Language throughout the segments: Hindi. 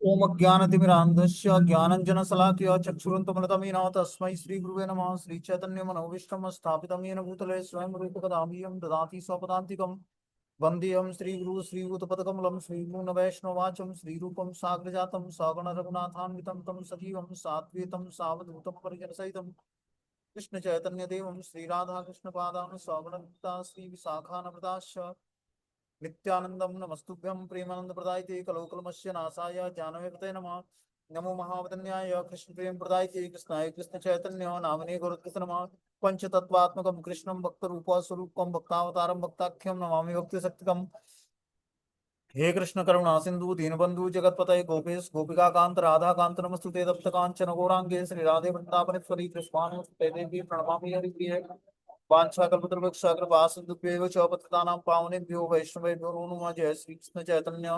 ओम अज्ञानतिमिरान्धस्य ज्ञानञ्जनशलाकया चक्षुरुन्मिलितं तस्मै श्रीगुरुवे नमः। श्रीचैतन्यमनोभीष्टं स्थापितं येन भूतले स्वयं रूपकदामह्यं ददाति स्वपदान्तिकं। वन्देऽहं श्रीगुरु श्रीयुतपदकमलं श्रीगुणवैष्णवाचं श्रीरूपं साग्रजातं सगणरघुनाथान्वितं तं सजीवं साद्वैतं सावधूतं परिजनसहितं कृष्णचैतन्यदेवं श्रीराधाकृष्णपादान् सगणयुक्ता श्रीविशाखान्विताश्च नित्यानंदम नमस्तुभ्यं प्रेमानंद प्रदायते कलोकलमस्य नाशाय जानवे नमः। नमो महावदन्याय कृष्ण प्रेम प्रदायते कृष्णाय कृष्ण चैतन्य नामने गुरुकृष्ण नमः। पंचतत्वात्मकं कृष्णं भक्त रूप स्वरूपं भक्तावतारं भक्ताख्यं नमामि भक्ति शक्तिकम्। हे कृष्ण करुणा सिंधु दीनबंधु जगतपतये गोपेश गोपिका कांत राधा कांत नमस्तुते तप्त कांचन गौरांगे श्री राधे वृंदावनेश्वरी कृष्णानुसुते देवी प्रणमामि हरिप्रिये। वाञ्छाकल्पतरुभ्यश्च कृपासिन्धुभ्यैव च पतितानां पावनेभ्यो वैष्णवेभ्यो नमो नमः। जय श्री कृष्ण चैतन्य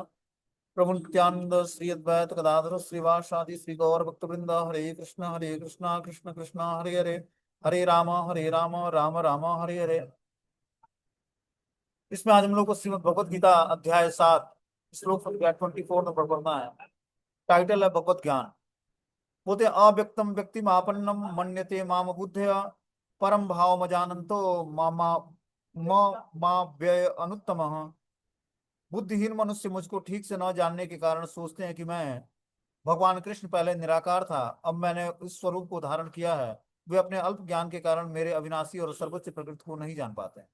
प्रभु नित्यानंद श्री अद्वैत गदाधर श्रीवासादि श्री गौर भक्तवृंद। हरे कृष्णा कृष्ण कृष्ण हरे हरे, हरे राम राम राम हरे हरे। इसमें आज हम लोग को श्रीमद् भगवत गीता अध्याय 7 श्लोक संख्या 24 नंबर पढ़ना है। टाइटल है भगवत ज्ञान। बोलते अव्यक्तम व्यक्तिमापन्नम मन्यते माम बुद्धया परम भाव मजानंतो मामा मा व्यय अनुत्तम। बुद्धिहीन मनुष्य मुझको ठीक से न जानने के कारण सोचते हैं कि मैं भगवान कृष्ण पहले निराकार था, अब मैंने इस स्वरूप को धारण किया है। वे अपने अल्प ज्ञान के कारण मेरे अविनाशी और सर्वोच्च प्रकृति को नहीं जान पाते हैं।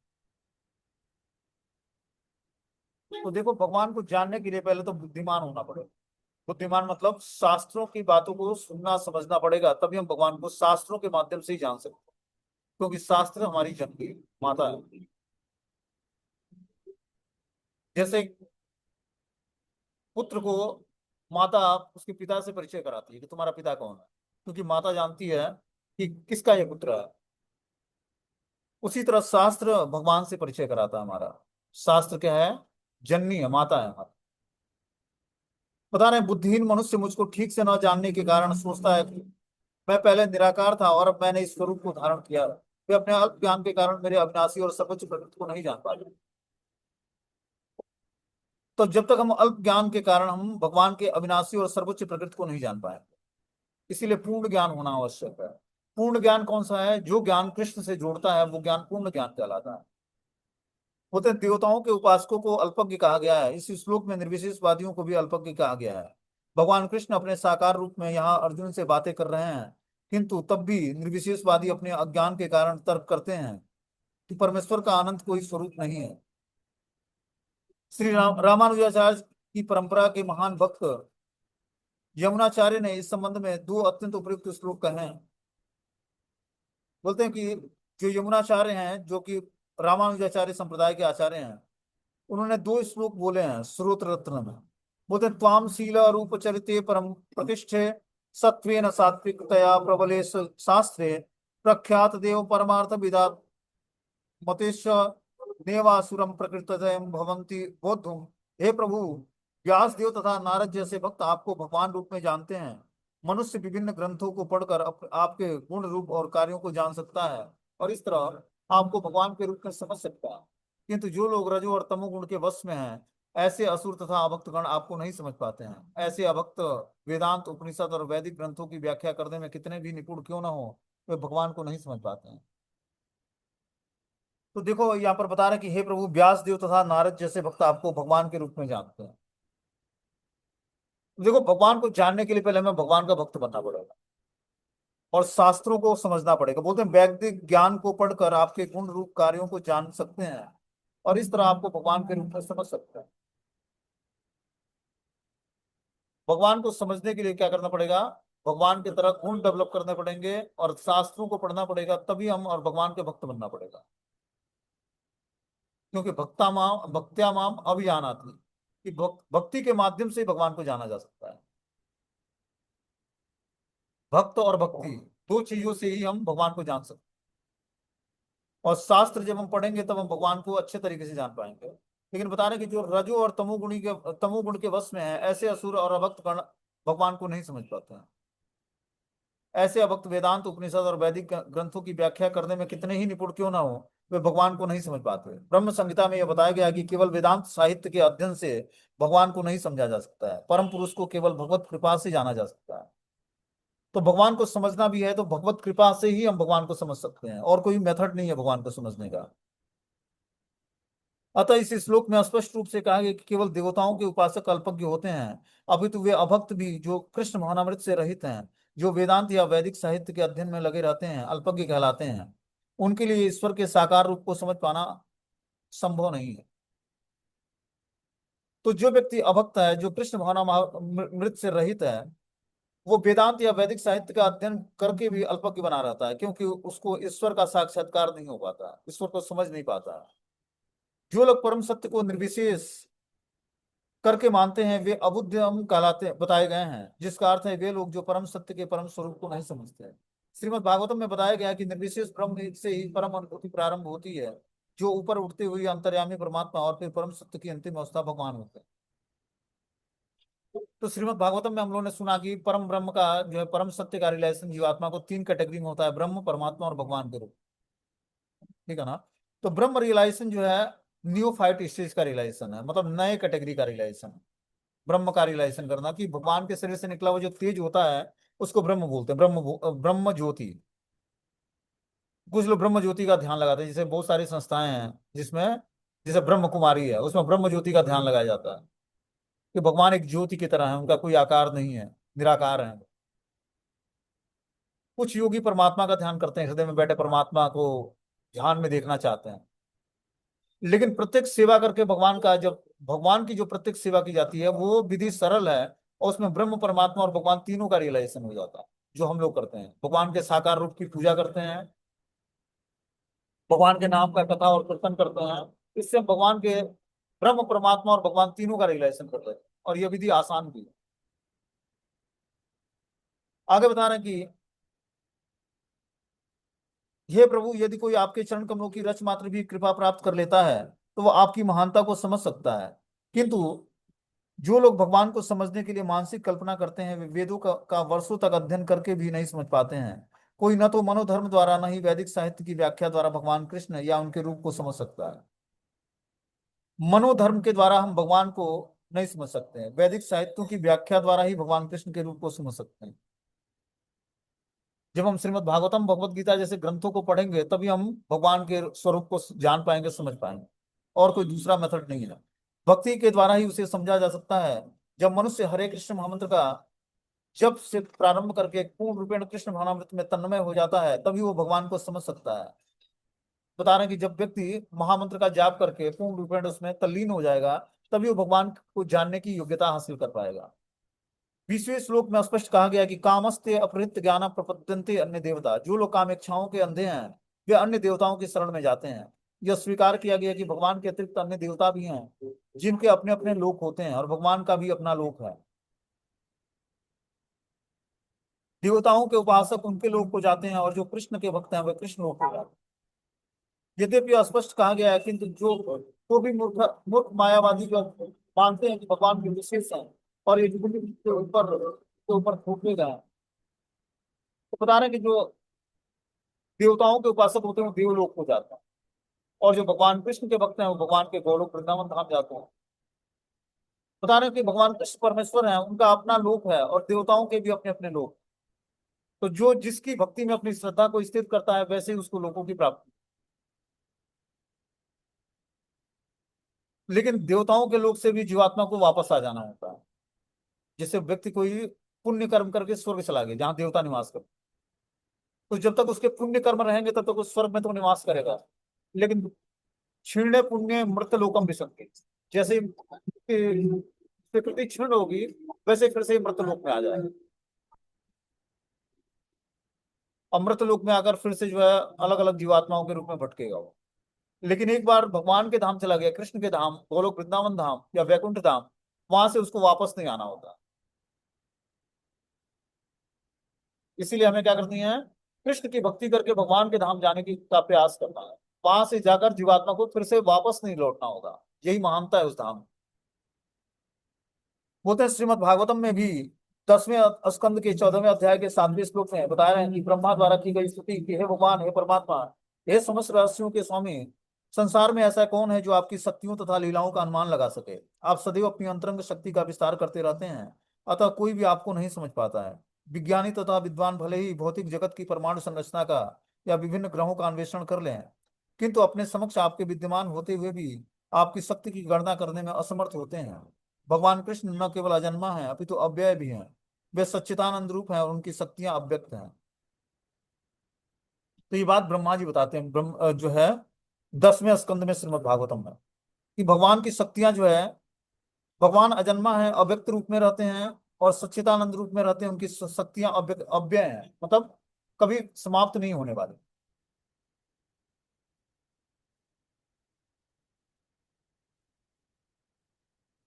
तो देखो, भगवान को जानने के लिए पहले तो बुद्धिमान होना पड़ेगा। बुद्धिमान मतलब शास्त्रों की बातों को सुनना समझना पड़ेगा, तभी हम भगवान को शास्त्रों के माध्यम से ही जान सकते हैं। क्योंकि शास्त्र हमारी जननी माता है। जैसे पुत्र को माता उसके पिता से परिचय कराती है कि तुम्हारा पिता कौन है, क्योंकि माता जानती है कि किसका ये पुत्र है। उसी तरह शास्त्र भगवान से परिचय कराता है हमारा। शास्त्र क्या है? जननी है, माता है हमारा। बता रहे हैं, बुद्धिहीन मनुष्य मुझको ठीक से न जानने के कारण सोचता है कि मैं पहले निराकार था और अब मैंने इस स्वरूप को धारण किया। वे अपने अल्प ज्ञान के कारण मेरे अविनाशी और सर्वोच्च प्रकृति को नहीं जान पाते। तो जब तक हम अल्प ज्ञान के कारण हम भगवान के अविनाशी और सर्वोच्च प्रकृति को नहीं जान पाएंगे। इसीलिए पूर्ण ज्ञान होना आवश्यक है। पूर्ण ज्ञान कौन सा है? जो ज्ञान कृष्ण से जोड़ता है वो ज्ञान पूर्ण ज्ञान कहलाता है। होते हैं, देवताओं के उपासकों को अल्पज्ञ कहा गया है। इस श्लोक में निर्विशेषवादियों को भी अल्पज्ञ कहा गया है। भगवान कृष्ण अपने साकार रूप में यहाँ अर्जुन से बातें कर रहे हैं, किंतु तब भी निर्विशेषवादी अपने अज्ञान के कारण तर्क करते हैं कि परमेश्वर का अनंत कोई स्वरूप नहीं है। श्री रामानुजाचार्य की परंपरा के महान भक्त यमुनाचार्य ने इस संबंध में दो अत्यंत उपयुक्त श्लोक कहे हैं। बोलते हैं कि जो यमुनाचार्य हैं, जो कि रामानुजाचार्य संप्रदाय के आचार्य हैं, उन्होंने दो श्लोक बोले हैं स्रोत रत्न में। बोलते हैं, त्वाम शील रूप चरिते परम प्रतिष्ठे सत्वेन सात्विकतया प्रबले शास्त्रे प्रख्यात देव परमार्थ विदा मतेश देवासुरम प्रकृतजयम भवंती बोधुम। हे प्रभु, व्यास देव तथा नारद जैसे भक्त आपको भगवान रूप में जानते हैं। मनुष्य विभिन्न ग्रंथों को पढ़कर आपके गुण रूप और कार्यों को जान सकता है और इस तरह आपको भगवान के रूप में समझ सकता है। किंतु जो लोग रजो और तमोगुण के वश में हैं, ऐसे असुर तथा अभक्त गण आपको नहीं समझ पाते हैं। ऐसे अभक्त वेदांत उपनिषद और वैदिक ग्रंथों की व्याख्या करने में कितने भी निपुण क्यों न हो, वे भगवान को नहीं समझ पाते हैं। तो देखो, यहाँ पर बता रहे हैं कि हे प्रभु, व्यास देव तथा नारद जैसे भक्त आपको भगवान के रूप में जानते हैं। देखो, भगवान को जानने के लिए पहले हमें भगवान का भक्त बनना पड़ेगा और शास्त्रों को समझना पड़ेगा। बोलते हैं, वैदिक ज्ञान को पढ़कर आपके गुण रूप कार्यों को जान सकते हैं और इस तरह आपको भगवान के रूप में समझ सकते हैं। भगवान को समझने के लिए क्या करना पड़ेगा? भगवान की तरह गुण डेवलप करने पड़ेंगे और शास्त्रों को पढ़ना पड़ेगा, तभी हम और भगवान के भक्त बनना पड़ेगा। क्योंकि भक्त्या माम अभिजानाति, कि भक्ति के माध्यम से भगवान को जाना जा सकता है। भक्त और भक्ति दो चीजों से ही हम भगवान को जान सकते हैं। और शास्त्र जब हम पढ़ेंगे तब हम भगवान को अच्छे तरीके से जान पाएंगे। लेकिन बता रहे कि जो रजो और तमोगुण के वश में है, ऐसे असुर और अभक्त गण भगवान को नहीं समझ पाते हैं। ऐसे अभक्त वेदांत उपनिषद और वैदिक ग्रंथों की व्याख्या करने में कितने ही निपुण क्यों ना हो, वे भगवान को नहीं समझ पाते। ब्रह्म संहिता में यह बताया गया है कि केवल वेदांत साहित्य के अध्ययन से भगवान को नहीं समझा जा सकता है, परम पुरुष को केवल भगवत कृपा से जाना जा सकता है। तो भगवान को समझना भी है तो भगवत कृपा से ही हम भगवान को समझ सकते हैं, और कोई मेथड नहीं है भगवान को समझने का। अतः इस श्लोक में स्पष्ट रूप से कहा गया कि केवल देवताओं के उपासक अल्पज्ञ होते हैं, अभी तो वे अभक्त भी जो कृष्ण भावनामृत से रहित हैं, जो वेदांत या वैदिक साहित्य के अध्ययन में लगे रहते हैं, अल्पज्ञ कहलाते हैं। उनके लिए ईश्वर के साकार रूप को समझ पाना संभव नहीं है। तो जो व्यक्ति अभक्त है, जो कृष्ण भावना मृत से रहित है, वो वेदांत या वैदिक साहित्य का अध्ययन करके भी अल्पज्ञ बना रहता है, क्योंकि उसको ईश्वर का साक्षात्कार नहीं हो पाता, ईश्वर को समझ नहीं पाता। जो लोग परम सत्य को निर्विशेष करके मानते हैं वे अबुद्धम कहलाते बताए गए हैं, जिसका अर्थ है वे लोग जो परम सत्य के परम स्वरूप को नहीं समझते हैं। श्रीमद् भागवतम में बताया गया है कि निर्विशेष ब्रह्म से ही परम अनुभूति प्रारंभ होती है, जो ऊपर उठते हुए अंतर्यामी परमात्मा और फिर परम सत्य की अंतिम अवस्था भगवान होते हैं। तो श्रीमद् भागवतम में हम लोगों ने सुना कि परम ब्रह्म का जो है परम सत्य का रिलेशन जीवात्मा को तीन कैटेगरी में होता है, ब्रह्म, परमात्मा और भगवान के रूप। ठीक है ना। तो ब्रह्म रियलाइजेशन जो है न्यूफाइट स्टेज का रियलाइजेशन है, मतलब नए कैटेगरी का रियलाइजेशन। ब्रह्म का रियलाइजेशन करना कि भगवान के शरीर से निकला हुआ जो तेज होता है उसको ब्रह्म बोलते हैं, ब्रह्म ज्योति। कुछ लोग ब्रह्म ज्योति का ध्यान लगाते हैं, जैसे बहुत सारी संस्थाएं हैं जिसमें, जैसे ब्रह्म कुमारी है, उसमें ब्रह्म ज्योति का ध्यान लगाया जाता है कि भगवान एक ज्योति की तरह है, उनका कोई आकार नहीं है, निराकार है। कुछ योगी परमात्मा का ध्यान करते हैं, हृदय में बैठे परमात्मा को ध्यान में देखना चाहते हैं। लेकिन प्रत्येक सेवा करके भगवान का, जब भगवान की जो प्रत्येक सेवा की जाती है वो विधि सरल है, और उसमें ब्रह्म, परमात्मा और भगवान तीनों का रियलाइजेशन हो जाता है। जो हम लोग करते हैं, भगवान के साकार रूप की पूजा करते हैं, भगवान के नाम का कथा और कीर्तन करते हैं, इससे हम भगवान के ब्रह्म, परमात्मा और भगवान तीनों का रियलाइजेशन करते हैं, और यह विधि आसान भी है। आगे बता रहे हैं कि हे प्रभु, यदि कोई आपके चरण कमलों की रच मात्र भी कृपा प्राप्त कर लेता है तो वो आपकी महानता को समझ सकता है। किंतु जो लोग भगवान को समझने के लिए मानसिक कल्पना करते हैं वे वेदों का वर्षों तक अध्ययन करके भी नहीं समझ पाते हैं। कोई न तो मनोधर्म द्वारा न ही वैदिक साहित्य की व्याख्या द्वारा भगवान कृष्ण या उनके रूप को समझ सकता है। मनोधर्म के द्वारा हम भगवान को नहीं समझ सकते हैं, वैदिक साहित्यों की व्याख्या द्वारा ही भगवान कृष्ण के रूप को समझ सकते हैं। जब हम श्रीमद् भागवतम, भगवत गीता जैसे ग्रंथों को पढ़ेंगे तभी हम भगवान के स्वरूप को जान पाएंगे, समझ पाएंगे, और कोई दूसरा मेथड नहीं है। भक्ति के द्वारा ही उसे समझा जा सकता है। जब मनुष्य हरे कृष्ण महामंत्र का जब से प्रारंभ करके पूर्ण रूपेण कृष्ण भावनामृत में तन्मय हो जाता है तभी वो भगवान को समझ सकता है। बता रहे हैं कि जब व्यक्ति महामंत्र का जाप करके पूर्ण रूपेण उसमें तल्लीन हो जाएगा तभी वो भगवान को जानने की योग्यता हासिल कर पाएगा। 20वें श्लोक में स्पष्ट कहा गया कि कामस्ते अपहृत ज्ञान प्रपद्यन्ते अन्य देवता, जो लोग कामेच्छाओं के अंधे हैं वे अन्य देवताओं की शरण में जाते हैं। यह स्वीकार किया गया कि भगवान के अतिरिक्त अन्य देवता भी हैं जिनके अपने अपने लोक होते हैं, और भगवान का भी अपना लोक है। देवताओं के उपासक उनके लोक को जाते हैं, और जो कृष्ण के भक्त हैं वे कृष्ण लोक को जाते हैं। यद्यपि स्पष्ट कहा गया है, किंतु जो तो भी मूर्ख मूर्ख मायावादी जो मानते हैं कि भगवान के विशेष हैं और ये के ऊपर थोपने गए हैं, तो बता रहे हैं कि जो देवताओं के उपासक होते हैं वो देवलोक को जाते हैं, और जो भगवान कृष्ण के भक्त हैं वो भगवान के गोलोक वृंदावन धाम जाते हैं। बता रहे हैं कि भगवान कृष्ण परमेश्वर हैं, उनका अपना लोक है और देवताओं के भी अपने अपने लोक। तो जो जिसकी भक्ति में अपनी श्रद्धा को स्थित करता है वैसे ही उसको लोगों की प्राप्ति। लेकिन देवताओं के लोक से भी जीवात्मा को वापस आ जाना होता है। जैसे व्यक्ति कोई पुण्य कर्म करके स्वर्ग चला गया जहाँ देवता निवास करते, तो जब तक उसके पुण्य कर्म रहेंगे तब तक उस स्वर्ग में तो निवास करेगा। लेकिन क्षीण पुण्य मृत लोकम विशंति, जैसे ही प्रकृति क्षीण होगी वैसे फिर से मृत लोक में आ जाएगा। अमृत लोक में आकर फिर से जो है अलग अलग जीवात्माओं के रूप में भटकेगा वो। लेकिन एक बार भगवान के धाम चला गया, कृष्ण के धाम, गोलोक वृंदावन धाम या वैकुंठ धाम, वहां से उसको वापस नहीं आना होता। इसीलिए हमें क्या करनी है, कृष्ण की भक्ति करके भगवान के धाम जाने की का प्रयास करना है। वहां से जाकर जीवात्मा को फिर से वापस नहीं लौटना होगा, यही महानता है उस धाम। बोलते हैं श्रीमद् भागवतम में भी 10वें स्कंद के 14वें अध्याय के 7वें श्लोक में बता रहे हैं कि ब्रह्मा द्वारा की गई स्तुति कि हे भगवान, हे परमात्मा, हे समस्त रहस्यों के स्वामी, संसार में ऐसा कौन है जो आपकी शक्तियों तथा लीलाओं का अनुमान लगा सके। आप सदैव अपनी अंतरंग शक्ति का विस्तार करते रहते हैं, अतः कोई भी आपको नहीं समझ पाता है। विज्ञानी तथा विद्वान भले ही भौतिक जगत की परमाणु संरचना का या विभिन्न ग्रहों का अन्वेषण कर लें, किंतु अपने समक्ष आपके विद्यमान होते हुए भी आपकी शक्ति की गणना करने में असमर्थ होते हैं। भगवान कृष्ण न केवल अजन्मा है, अपितु अव्यय भी हैं। वे सच्चिदानंद रूप हैं और उनकी शक्तियां अव्यक्त हैं। तो ये बात ब्रह्मा जी बताते हैं, जो है 10वें स्कंद में श्रीमद् भागवतम में, कि भगवान की शक्तियां जो है, भगवान अजन्मा है, अव्यक्त रूप में रहते हैं और सच्चिदानंद रूप में रहते हैं। उनकी शक्तियां अव्यक्त अव्यय हैं, मतलब कभी समाप्त नहीं होने वाली।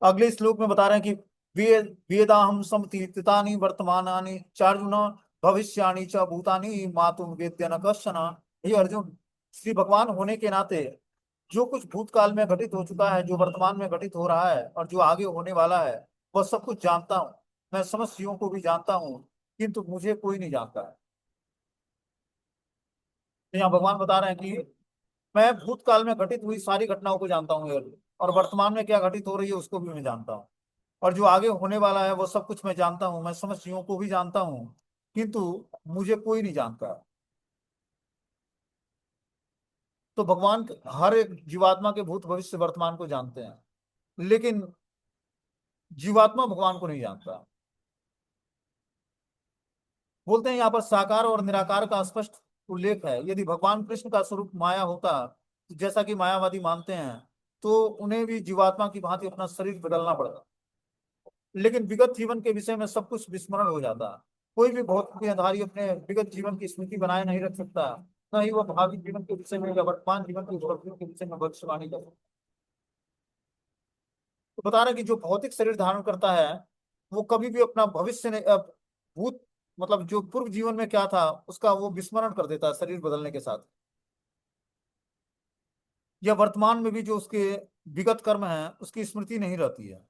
अगले श्लोक में बता रहे हैं कि वेदाहम समतीर्थितानि वर्तमानानि चार्जुन भविष्याणि च भूतानि मातुम वेद्य न कश्चन। ये अर्जुन, श्री भगवान होने के नाते जो कुछ भूतकाल में घटित हो चुका है, जो वर्तमान में घटित हो रहा है और जो आगे होने वाला है, वह सब कुछ जानता हूँ। मैं समस्त जीवों को भी जानता हूँ, किंतु मुझे कोई नहीं जानता है। तो यहाँ भगवान बता रहे हैं कि मैं भूतकाल में घटित हुई सारी घटनाओं को जानता हूँ, और वर्तमान में क्या घटित हो रही है उसको भी मैं जानता हूँ, और जो आगे होने वाला है वो सब कुछ मैं जानता हूँ। मैं समस्त जीवों को भी जानता हूँ, किंतु मुझे कोई नहीं जानता। तो भगवान हर एक जीवात्मा के भूत भविष्य वर्तमान को जानते हैं, लेकिन जीवात्मा भगवान को नहीं जानता। बोलते हैं यहाँ पर साकार और निराकार का स्पष्ट उल्लेख है। यदि भगवान कृष्ण का स्वरूप माया होता, जैसा कि मायावादी मानते हैं, तो उन्हें भी जीवात्मा की भांति अपना शरीर बदलना पड़ता। लेकिन विगत जीवन के विषय में सब कुछ विस्मरण हो जाता। कोई भी भौतिकधारी अपने विगत जीवन की स्मृति बनाए नहीं रख सकता, न ही वह भावी जीवन के विषय में या वर्तमान जीवन की उपलब्धियों के विषय में भविष्यवाणी कर सकता। तो बता रहे हैं कि जो भौतिक शरीर धारण करता है, वो कभी भी अपना भविष्य ने भूत, मतलब जो पूर्व जीवन में क्या था उसका वो विस्मरण कर देता है शरीर बदलने के साथ। या वर्तमान में भी जो उसके विगत कर्म है उसकी स्मृति नहीं रहती है,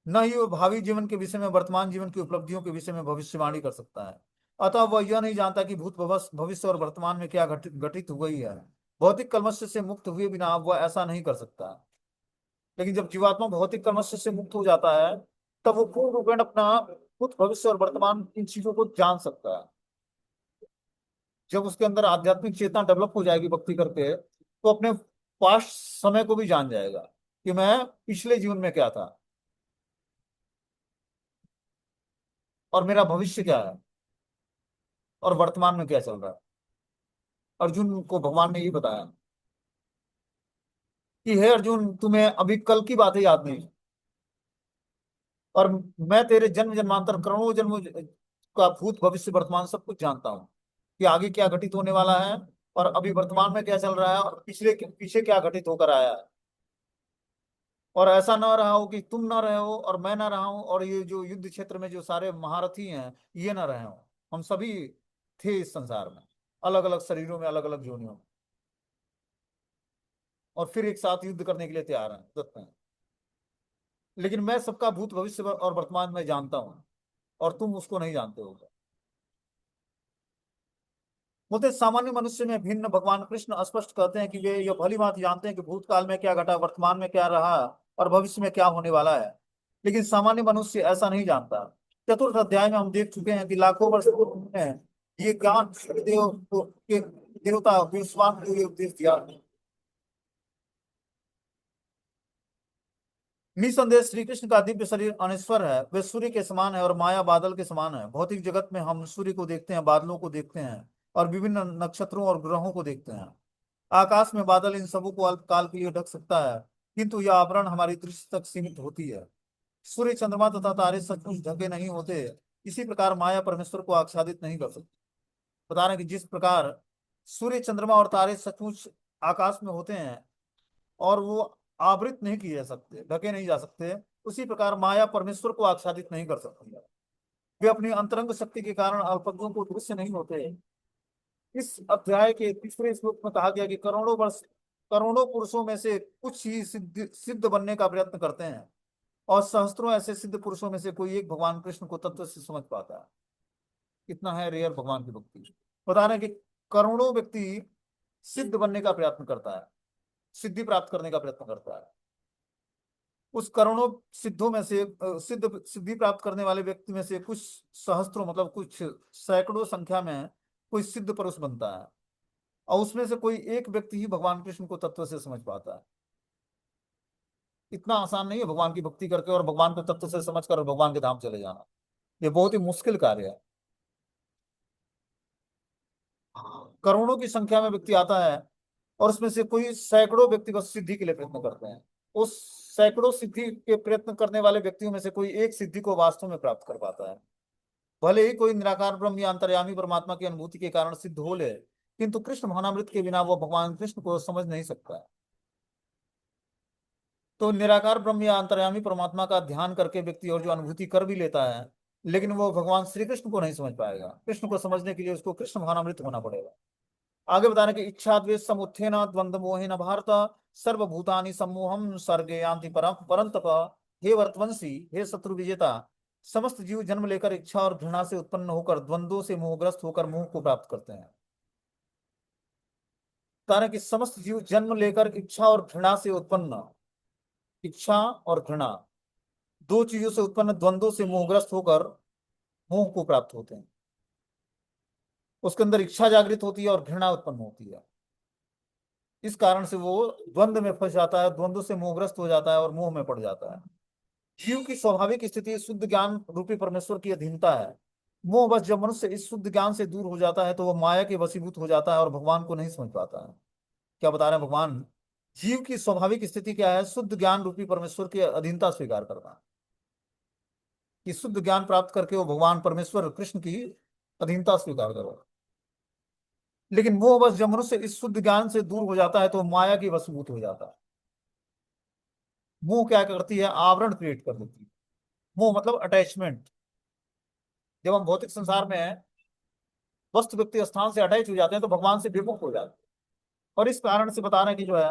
न ही वो भावी जीवन के विषय में वर्तमान जीवन की उपलब्धियों के विषय में भविष्यवाणी कर सकता है। अतः वह यह नहीं जानता कि भूत भविष्य और वर्तमान में क्या घटित घटित हुई है। भौतिक कलमश से मुक्त हुए बिना वह ऐसा नहीं कर सकता। लेकिन जब जीवात्मा भौतिक कलमश से मुक्त हो जाता है, तब वो पूर्ण रूपेण अपना भूत भविष्य और वर्तमान इन चीजों को जान सकता है। जब उसके अंदर आध्यात्मिक चेतना डेवलप हो जाएगी भक्ति करके, तो अपने पास्ट समय को भी जान जाएगा कि मैं पिछले जीवन में क्या था और मेरा भविष्य क्या है और वर्तमान में क्या चल रहा है। अर्जुन को भगवान ने ये बताया कि हे अर्जुन, तुम्हें अभी कल की बातें याद नहीं, और मैं तेरे जन्म जन्मांतर करोड़ों जन्म का भूत भविष्य वर्तमान सब कुछ जानता हूँ, कि आगे क्या घटित होने वाला है और अभी वर्तमान में क्या चल रहा है और पिछले पीछे क्या घटित होकर आया है। और ऐसा ना रहा हो कि तुम ना रहे हो और मैं ना रहा हूं, और ये जो युद्ध क्षेत्र में जो सारे महारथी हैं ये ना रहे हो। हम सभी थे इस संसार में, अलग अलग शरीरों में, अलग अलग जोनियों में, और फिर एक साथ युद्ध करने के लिए तैयार हैं, तत्पर हैं। लेकिन मैं सबका भूत भविष्य और वर्तमान में जानता हूँ, और तुम उसको नहीं जानते हो। बोलते सामान्य मनुष्य में भिन्न भगवान कृष्ण स्पष्ट कहते हैं कि वे ये भली बात जानते हैं कि भूतकाल में क्या घटा, वर्तमान में क्या रहा और भविष्य में क्या होने वाला है। लेकिन सामान्य मनुष्य ऐसा नहीं जानता। चतुर्थ अध्याय में हम देख चुके हैं कि लाखों वर्ष पूर्व में ये ज्ञान देव के देवता विश्वान को ये उपदेश दिया। निसंदेह श्री कृष्ण का दिव्य शरीर अनश्वर है, वे सूर्य के समान है और माया बादल के समान है। भौतिक जगत में हम सूर्य को देखते हैं, बादलों को देखते हैं और विभिन्न नक्षत्रों और ग्रहों को देखते हैं। आकाश में बादल इन सबों को अल्पकाल के लिए ढक सकता है, किंतु यह आवरण हमारी दृष्टि तक सीमित होती है। सूर्य चंद्रमा तथा तारे सचमुच ढके नहीं होते, इसी प्रकार माया परमेश्वर को आच्छादित नहीं कर सकती। बता रहे हैं कि जिस प्रकार सूर्य चंद्रमा और तारे सचमुच आकाश में होते हैं और वो आवृत नहीं किए जा सकते, ढके नहीं जा सकते, उसी प्रकार माया परमेश्वर को आच्छादित नहीं कर सकती है। वे अपनी अंतरंग शक्ति के कारण अल्पज्ञों को दृश्य नहीं होते। इस अध्याय के तीसरे श्लोक में कहा गया कि करोड़ों वर्ष, करोड़ों पुरुषों में से कुछ ही सिद्ध सिद्ध बनने का प्रयत्न करते हैं, और सहस्त्रों ऐसे सिद्ध पुरुषों में से कोई एक भगवान कृष्ण को तत्व से समझ पाता है। कितना है रेयर भगवान की भक्ति। बता रहे हैं कि करोड़ों व्यक्ति सिद्ध बनने का प्रयत्न करता है, सिद्धि प्राप्त करने का प्रयत्न करता है। उस करोड़ों सिद्धों में से सिद्धि प्राप्त करने वाले व्यक्ति में से कुछ सहस्त्रों मतलब कुछ सैकड़ों संख्या में कोई सिद्ध पुरुष बनता है, और उसमें से कोई एक व्यक्ति ही भगवान कृष्ण को तत्व से समझ पाता है। इतना आसान नहीं है भगवान की भक्ति करके और भगवान को तत्व से समझ कर भगवान के धाम चले जाना। ये बहुत ही मुश्किल कार्य है। करोड़ों की संख्या में व्यक्ति आता है और उसमें से कोई सैकड़ों व्यक्ति बस सिद्धि के लिए प्रयत्न करते हैं। उस सैकड़ों सिद्धि के प्रयत्न करने वाले व्यक्तियों में से कोई एक सिद्धि को वास्तव में प्राप्त कर पाता है। भले ही कोई निराकार ब्रह्म या अंतर्यामी परमात्मा की अनुभूति के कारण सिद्ध हो ले, किंतु कृष्ण भावनामृत के बिना वो भगवान कृष्ण को समझ नहीं सकता है। तो निराकार ब्रह्म या अंतर्यामी परमात्मा का ध्यान करके व्यक्ति और जो अनुभूति कर भी लेता है, लेकिन वो भगवान श्री कृष्ण को नहीं समझ पाएगा। कृष्ण को समझने के लिए उसको कृष्ण भावनामृत होना पड़ेगा। आगे बताने की इच्छा द्वेष समुत्थेन द्वंद्व मोहेन भारत सर्वभूतानि सम्मोहम सर्गे यान्ति परंतप। हे वर्तवंशी, हे शत्रु विजेता, समस्त जीव जन्म लेकर इच्छा और घृणा से उत्पन्न होकर द्वंद्वों से मोहग्रस्त होकर मोह को प्राप्त करते हैं। कारण कि समस्त जीव जन्म लेकर इच्छा और घृणा से उत्पन्न, इच्छा और घृणा दो चीजों से उत्पन्न द्वंद्वों से मोहग्रस्त होकर मोह को प्राप्त होते हैं। उसके अंदर इच्छा जागृत होती है और घृणा उत्पन्न होती है। इस कारण से वो द्वंद्व में फंस जाता है, द्वंद्व से मोहग्रस्त हो जाता है और मोह में पड़ जाता है। जीव की स्वाभाविक स्थिति शुद्ध ज्ञान रूपी परमेश्वर की अधीनता है। मोह बस जब मनुष्य इस शुद्ध ज्ञान से दूर हो जाता है तो वह माया के वशीभूत हो जाता है और भगवान को नहीं समझ पाता है। क्या बता रहे हैं भगवान? जीव की स्वाभाविक स्थिति क्या है? शुद्ध ज्ञान रूपी परमेश्वर की अधीनता स्वीकार करना, कि शुद्ध ज्ञान प्राप्त करके वो भगवान परमेश्वर कृष्ण की अधीनता स्वीकार करो। लेकिन मोह बस जब मनुष्य इस शुद्ध ज्ञान से दूर हो जाता है तो माया की वशीभूत हो जाता है। मोह क्या करती है? आवरण क्रिएट कर देती है। मोह मतलब अटैचमेंट। जब हम भौतिक संसार में वस्तु व्यक्ति स्थान से अटैच हो जाते हैं तो भगवान से विमुख हो जाते हैं। और इस कारण से बता रहे हैं कि जो है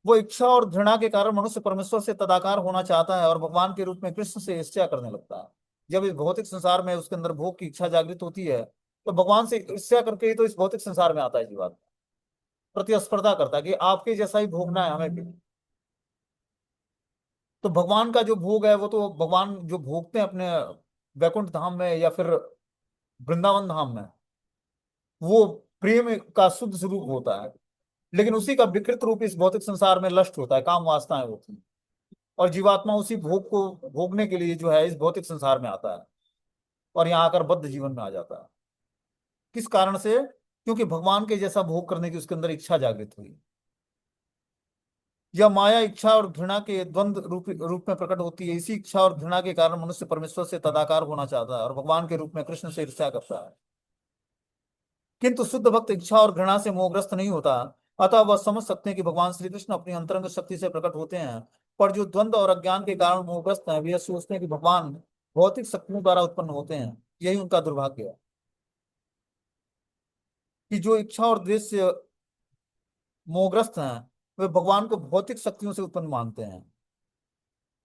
वो इच्छा और घृणा के कारण मनुष्य परमेश्वर से तदाकार होना चाहता है और भगवान के रूप में कृष्ण से ईर्ष्या करने लगता है। जब इस भौतिक संसार में उसके अंदर भोग की इच्छा जागृत होती है तो भगवान से ईर्ष्या करके ही तो इस भौतिक संसार में आता है जीवात्मा। प्रतिस्पर्धा करता है कि आपके जैसा ही भोगना है हमें भी। तो भगवान का जो भोग है वो तो भगवान जो भोगते हैं अपने वैकुंठ धाम में या फिर वृंदावन धाम में, वो प्रेम का शुद्ध स्वरूप होता है। लेकिन उसी का विकृत रूप इस भौतिक संसार में लस्ट होता है, काम वासनाएं होती हैं। और जीवात्मा उसी भोग को भोगने के लिए जो है इस भौतिक संसार में आता है और यहाँ आकर बद्ध जीवन में आ जाता है। किस कारण से? क्योंकि भगवान के जैसा भोग करने की उसके अंदर इच्छा जागृत हुई। यह माया इच्छा और घृणा के द्वंद्व रूप में प्रकट होती है। इसी इच्छा और घृणा के कारण मनुष्य परमेश्वर से तदाकार होना चाहता है और भगवान के रूप में कृष्ण से ईर्ष्या करता है। किंतु शुद्ध भक्त इच्छा और घृणा से मोहग्रस्त नहीं होता। अतः वह समझ सकते हैं कि भगवान श्री कृष्ण अपनी अंतरंग शक्ति से प्रकट होते हैं। पर जो द्वंद्व और अज्ञान के कारण मोहग्रस्त हैं वे सोचते हैं कि भगवान भौतिक शक्तियों द्वारा उत्पन्न होते हैं। यही उनका दुर्भाग्य है कि जो इच्छा और द्वेष से मोहग्रस्त हैं वे भगवान को भौतिक शक्तियों से उत्पन्न मानते हैं।